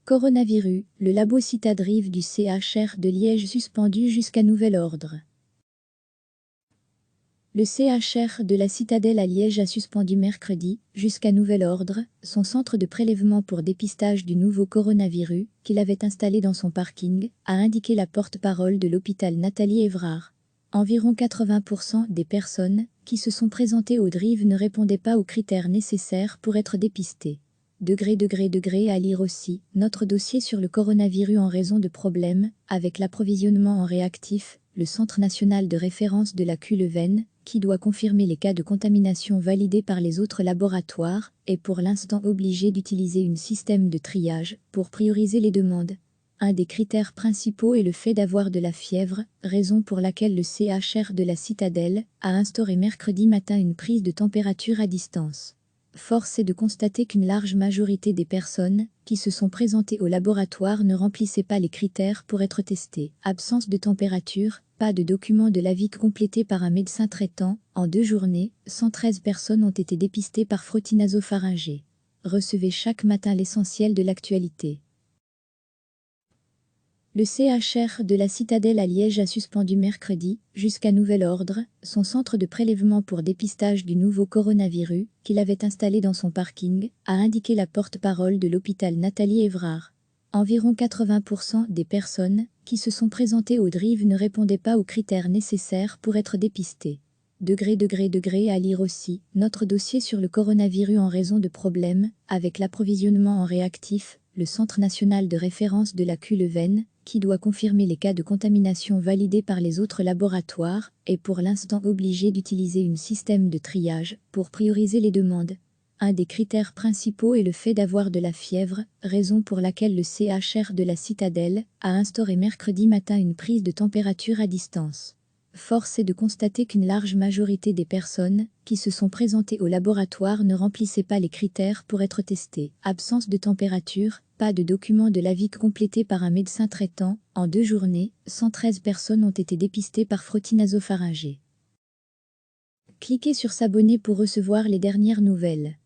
Coronavirus, le labo Citadrive du CHR de Liège suspendu jusqu'à nouvel ordre. Le CHR de la Citadelle à Liège a suspendu mercredi, jusqu'à nouvel ordre, son centre de prélèvement pour dépistage du nouveau coronavirus, qu'il avait installé dans son parking, a indiqué la porte-parole de l'hôpital Nathalie Évrard. Environ 80% des personnes qui se sont présentées au Drive ne répondaient pas aux critères nécessaires pour être dépistées. À lire aussi, notre dossier sur le coronavirus en raison de problèmes avec l'approvisionnement en réactifs, le Centre national de référence de la Q-Leuven, qui doit confirmer les cas de contamination validés par les autres laboratoires, est pour l'instant obligé d'utiliser un système de triage pour prioriser les demandes. Un des critères principaux est le fait d'avoir de la fièvre, raison pour laquelle le CHR de la Citadelle a instauré mercredi matin une prise de température à distance. Force est de constater qu'une large majorité des personnes qui se sont présentées au laboratoire ne remplissaient pas les critères pour être testées. Absence de température, pas de document de l'avis complété par un médecin traitant. En 2 journées, 113 personnes ont été dépistées par frottis nasopharyngée. Recevez chaque matin l'essentiel de l'actualité. Le CHR de la Citadelle à Liège a suspendu mercredi, jusqu'à nouvel ordre, son centre de prélèvement pour dépistage du nouveau coronavirus, qu'il avait installé dans son parking, a indiqué la porte-parole de l'hôpital Nathalie Évrard. Environ 80% des personnes qui se sont présentées au Drive ne répondaient pas aux critères nécessaires pour être dépistées. À lire aussi, notre dossier sur le coronavirus en raison de problèmes avec l'approvisionnement en réactifs, le Centre national de référence de la Q-Leuven, qui doit confirmer les cas de contamination validés par les autres laboratoires, est pour l'instant obligé d'utiliser un système de triage pour prioriser les demandes. Un des critères principaux est le fait d'avoir de la fièvre, raison pour laquelle le CHR de la Citadelle a instauré mercredi matin une prise de température à distance. Force est de constater qu'une large majorité des personnes qui se sont présentées au laboratoire ne remplissaient pas les critères pour être testées. Absence de température, pas de document de l'avis complété par un médecin traitant. En 2 journées, 113 personnes ont été dépistées par frottis nasopharyngée. Cliquez sur s'abonner pour recevoir les dernières nouvelles.